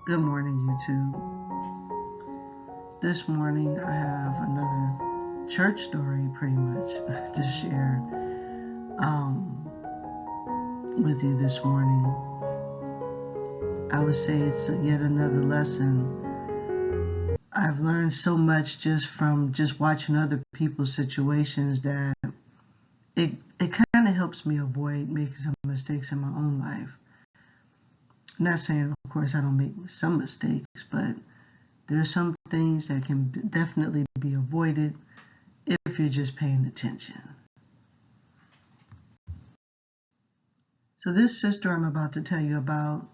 Good morning, YouTube. This morning I have another church story pretty much to share with you this morning. I would say it's yet another lesson. I've learned so much just from watching other people's situations that it kind of helps me avoid making some mistakes in my own life. I'm not saying, of course, I don't make some mistakes, but there are some things that can definitely be avoided if you're just paying attention. So this sister I'm about to tell you about,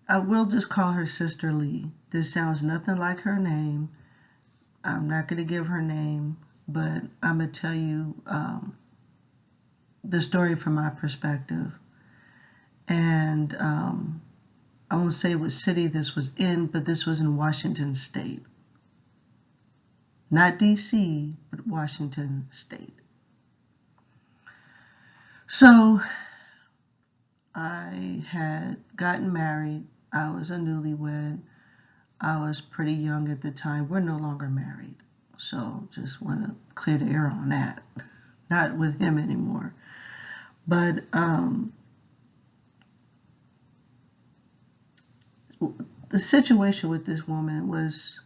I will just call her Sister Lee. This sounds nothing like her name. I'm not going to give her name, but I'm going to tell you the story from my perspective. And I won't say what city this was in, but this was in Washington State. Not D.C., but Washington State. So I had gotten married. I was a newlywed. I was pretty young at the time. We're no longer married. So just want to clear the air on that. Not with him anymore. But the situation with this woman was,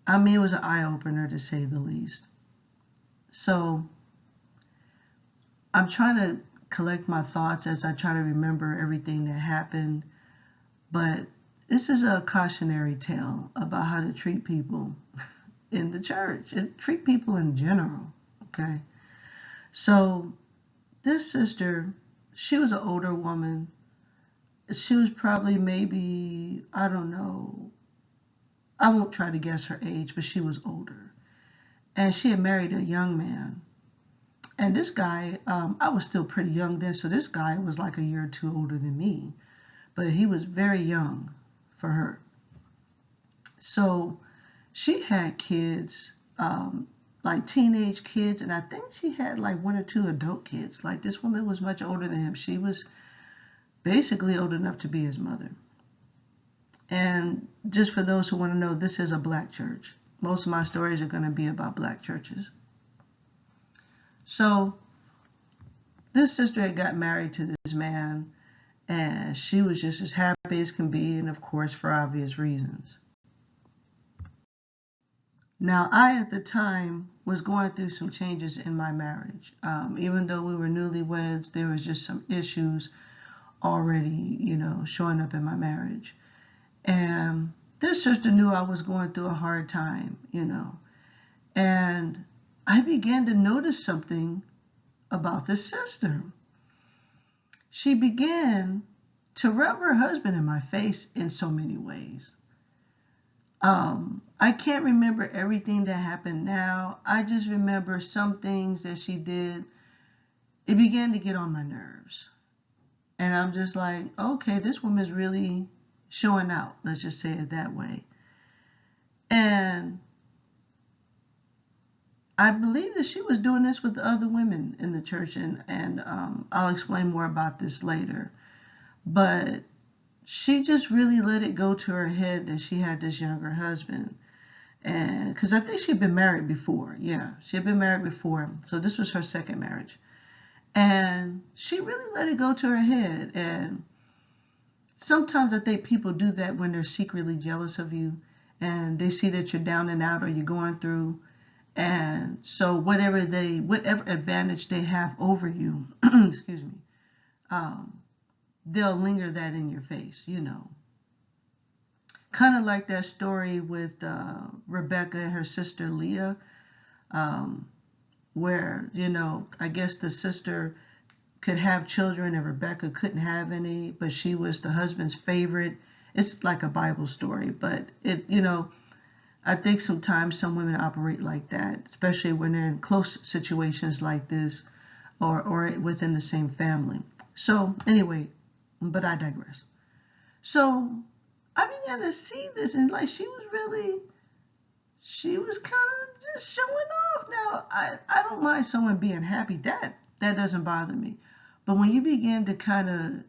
it was an eye-opener to say the least. So I'm trying to collect my thoughts as I try to remember everything that happened. But this is a cautionary tale about how to treat people in the church and treat people in general, okay? So this sister, she was an older woman. She was probably maybe, I don't know, I won't try to guess her age, but she was older. And she had married a young man. And this guy, I was still pretty young then, so this guy was like a year or two older than me. But he was very young for her. So she had kids, like teenage kids, and I think she had like one or two adult kids. Like this woman was much older than him. She was basically old enough to be his mother. And just for those who want to know, this is a black church. Most of my stories are going to be about black churches. So this sister had got married to this man, and she was just as happy as can be, and of course for obvious reasons. Now I at the time was going through some changes in my marriage. Even though we were newlyweds, there was just some issues already, showing up in my marriage. And this sister knew I was going through a hard time, and I began to notice something about this sister. She began to rub her husband in my face in so many ways. I can't remember everything that happened now. I just remember some things that she did. It began to get on my nerves. And I'm just like, okay, this woman's really showing out. Let's just say it that way. And I believe that she was doing this with other women in the church, and I'll explain more about this later. But she just really let it go to her head that she had this younger husband. And because I think she'd been married before. Yeah, she had been married before. So this was her second marriage. And she really let it go to her head. And sometimes I think people do that when they're secretly jealous of you and they see that you're down and out or you're going through. And so whatever advantage they have over you, excuse me, they'll linger that in your face, Kind of like that story with Rebecca and her sister Leah, where, I guess the sister could have children and Rebecca couldn't have any, but she was the husband's favorite. It's like a Bible story, but I think sometimes some women operate like that, especially when they're in close situations like this or within the same family. So anyway, but I digress. So I began to see this, and like she was kind of just showing off. Now, I don't mind someone being happy. That doesn't bother me. But when you begin to kind of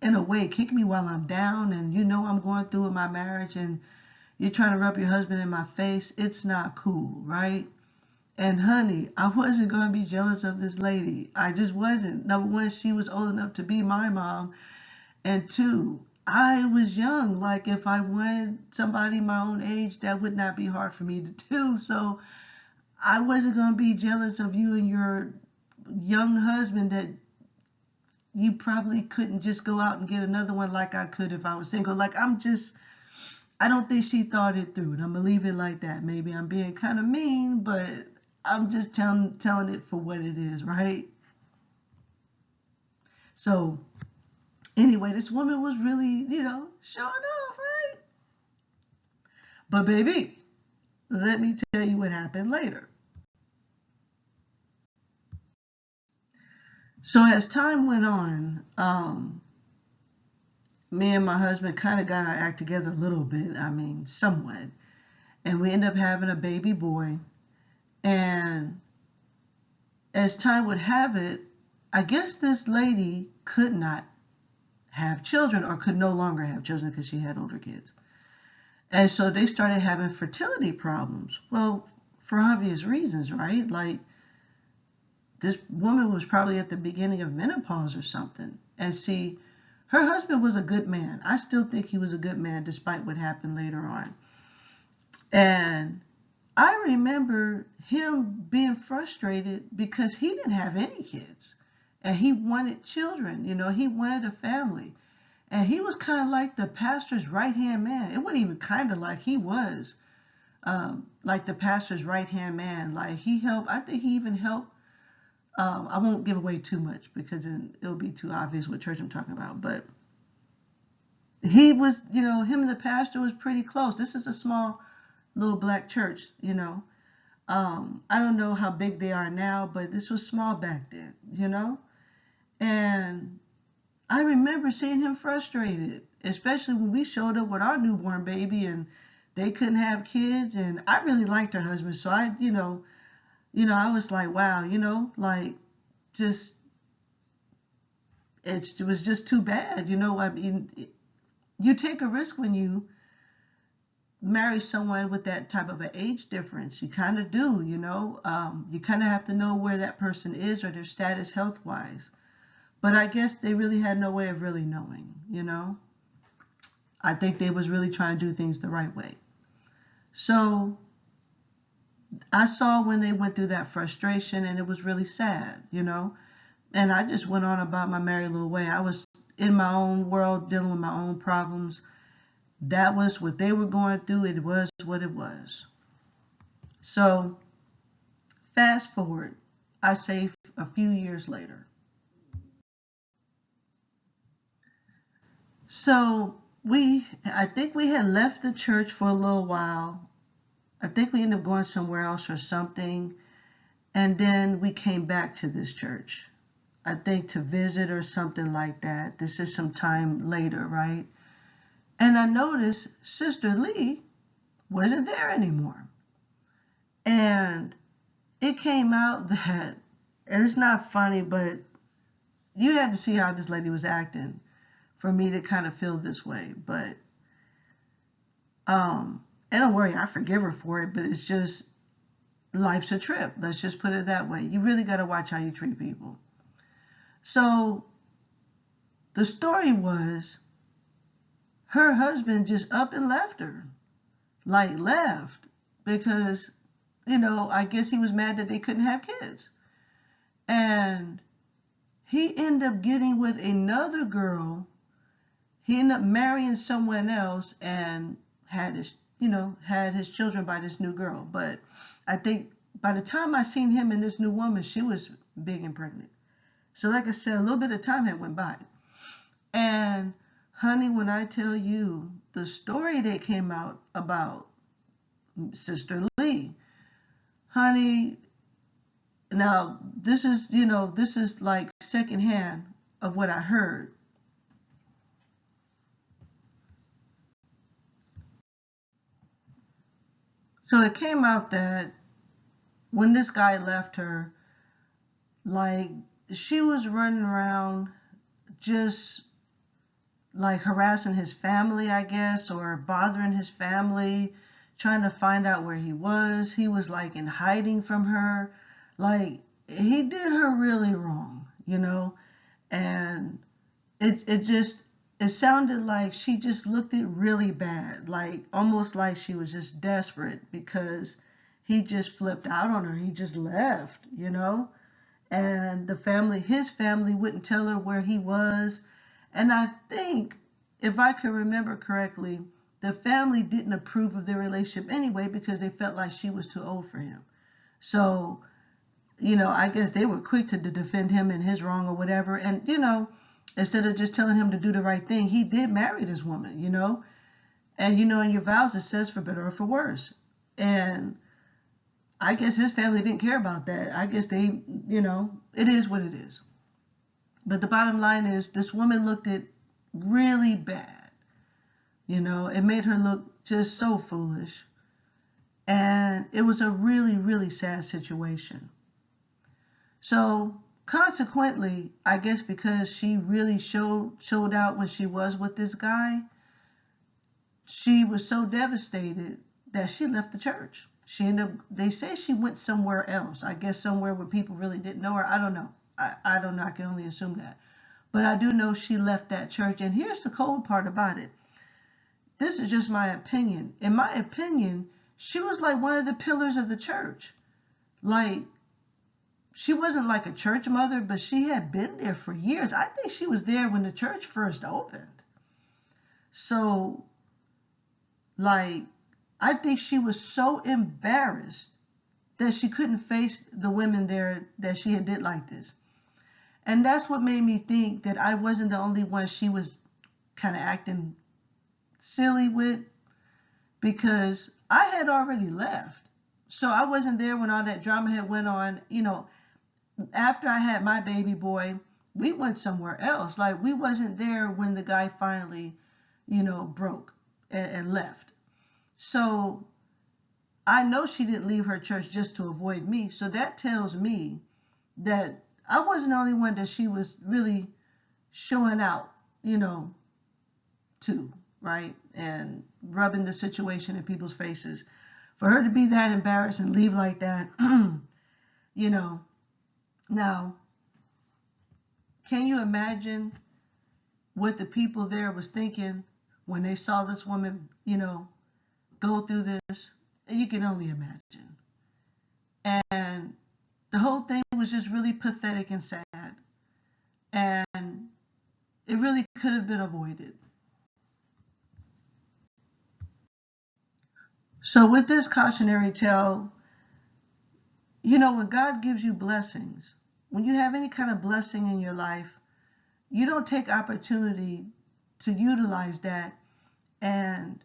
in a way, kick me while I'm down and you know I'm going through in my marriage and you're trying to rub your husband in my face. It's not cool, right? And honey, I wasn't going to be jealous of this lady. I just wasn't. Number one, she was old enough to be my mom. And two, I was young. Like if I wanted somebody my own age, that would not be hard for me to do. So I wasn't going to be jealous of you and your young husband that you probably couldn't just go out and get another one like I could if I was single. Like I don't think she thought it through. And I'm going to leave it like that. Maybe I'm being kind of mean, but I'm just telling it for what it is, right? So anyway, this woman was really, showing off, right? But baby, let me tell you what happened later. So as time went on, me and my husband kind of got our act together a little bit. I mean, somewhat. And we ended up having a baby boy. And as time would have it, I guess this lady could not have children or could no longer have children because she had older kids. And so they started having fertility problems. Well, for obvious reasons, right? Like this woman was probably at the beginning of menopause or something. And see, her husband was a good man. I still think he was a good man despite what happened later on. And I remember him being frustrated because he didn't have any kids and he wanted children, he wanted a family. And he was kind of like the pastor's right-hand man. It wasn't even kind of like he was like the pastor's right-hand man. Like he helped, I think he even helped. I won't give away too much because it'll be too obvious what church I'm talking about. But he was, him and the pastor was pretty close. This is a small little black church. I don't know how big they are now, but this was small back then. And I remember seeing him frustrated, especially when we showed up with our newborn baby and they couldn't have kids. And I really liked her husband. So I was like, wow, like just, it was just too bad. I mean, you take a risk when you marry someone with that type of an age difference. You kind of do, you kind of have to know where that person is or their status health wise. But I guess they really had no way of really knowing, I think they was really trying to do things the right way. So I saw when they went through that frustration and it was really sad, and I just went on about my merry little way. I was in my own world dealing with my own problems. That was what they were going through. It was what it was. So fast forward, I say a few years later. So I think we had left the church for a little while. I think we ended up going somewhere else or something. And then we came back to this church, I think to visit or something like that. This is some time later, right? And I noticed Sister Lee wasn't there anymore. And it came out that, and it's not funny, but you had to see how this lady was acting for me to kind of feel this way. But and don't worry, I forgive her for it, but it's just life's a trip. Let's just put it that way. You really got to watch how you treat people. So the story was her husband just up and left her, like left, because, I guess he was mad that they couldn't have kids. And he ended up getting with another girl. He ended up marrying someone else and had his children by this new girl. But I think by the time I seen him and this new woman, she was big and pregnant. So like I said, a little bit of time had went by. And honey, when I tell you the story that came out about Sister Lee, honey, now this is like secondhand of what I heard. So it came out that when this guy left her, like she was running around just like harassing his family, I guess, or bothering his family, trying to find out where he was. He was like in hiding from her. Like he did her really wrong, you know? And it just it sounded like she just looked it really bad, like almost like she was just desperate because he just flipped out on her. He just left, you know? And his family wouldn't tell her where he was. And I think, if I can remember correctly, the family didn't approve of their relationship anyway because they felt like she was too old for him. So, I guess they were quick to defend him and his wrong or whatever. And, instead of just telling him to do the right thing, he did marry this woman, And, in your vows, it says for better or for worse. And I guess his family didn't care about that. I guess they, it is what it is. But the bottom line is this woman looked it really bad. It made her look just so foolish. And it was a really, really sad situation. So consequently, I guess because she really showed out when she was with this guy, she was so devastated that she left the church. They say she went somewhere else. I guess somewhere where people really didn't know her. I don't know. I don't know. I can only assume that. But I do know she left that church. And here's the cold part about it. This is just my opinion. In my opinion, she was like one of the pillars of the church. Like, she wasn't like a church mother, but she had been there for years. I think she was there when the church first opened. So, like, I think she was so embarrassed that she couldn't face the women there that she had did like this. And that's what made me think that I wasn't the only one she was kind of acting silly with, because I had already left. So I wasn't there when all that drama had went on. After I had my baby boy, we went somewhere else. Like, we wasn't there when the guy finally, broke and left. So I know she didn't leave her church just to avoid me. So that tells me that I wasn't the only one that she was really showing out, to, right? And rubbing the situation in people's faces. For her to be that embarrassed and leave like that, Now, can you imagine what the people there was thinking when they saw this woman, go through this? You can only imagine. And the whole thing was just really pathetic and sad. And it really could have been avoided. So with this cautionary tale, when God gives you blessings, when you have any kind of blessing in your life, you don't take opportunity to utilize that and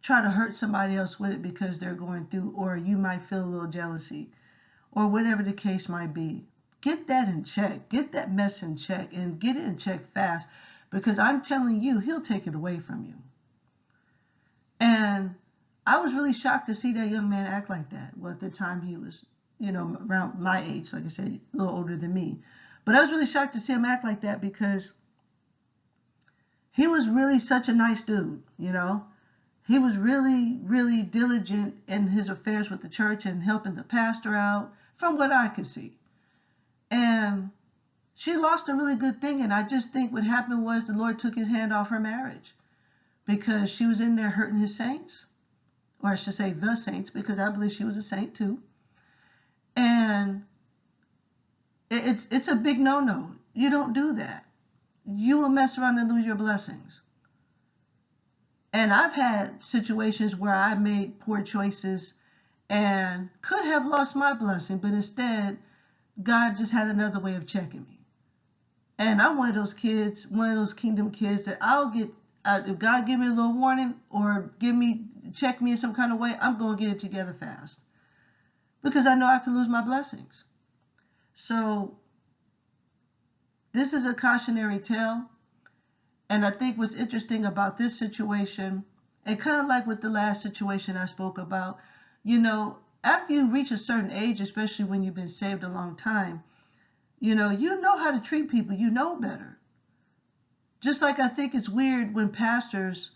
try to hurt somebody else with it because they're going through, or you might feel a little jealousy, or whatever the case might be. Get that in check. Get that mess in check, and get it in check fast, because I'm telling you, he'll take it away from you. And I was really shocked to see that young man act like that. Well, at the time he was, around my age, like I said, a little older than me. But I was really shocked to see him act like that, because he was really such a nice dude, He was really, really diligent in his affairs with the church and helping the pastor out, from what I could see. And she lost a really good thing, and I just think what happened was the Lord took his hand off her marriage, because she was in there hurting his saints, or I should say the saints, because I believe she was a saint too. And it's a big no-no. You don't do that. You will mess around and lose your blessings. And I've had situations where I made poor choices and could have lost my blessing, but instead, God just had another way of checking me. And I'm one of those kids, one of those kingdom kids that I'll get, if God give me a little warning or check me in some kind of way, I'm going to get it together fast, because I know I could lose my blessings. So this is a cautionary tale. And I think what's interesting about this situation, and kind of like with the last situation I spoke about, after you reach a certain age, especially when you've been saved a long time, you know how to treat people. You know better. Just like I think it's weird when pastors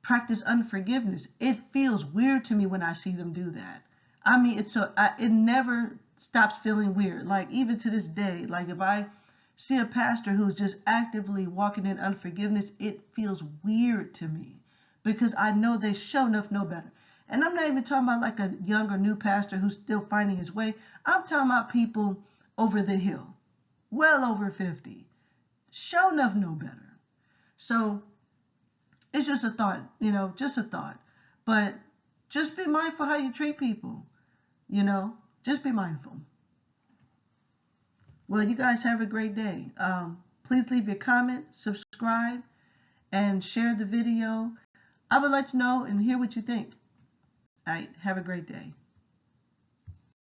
practice unforgiveness. It feels weird to me when I see them do that. I mean, it never stops feeling weird. Like even to this day, like if I see a pastor who's just actively walking in unforgiveness, it feels weird to me because I know they sure enough know better. And I'm not even talking about like a young or new pastor who's still finding his way. I'm talking about people over the hill, well over 50, sure enough know better. So it's just a thought, just a thought. But just be mindful how you treat people, just be mindful. Well, you guys have a great day. Please leave your comment, subscribe, and share the video. I would like to know and hear what you think. All right, have a great day.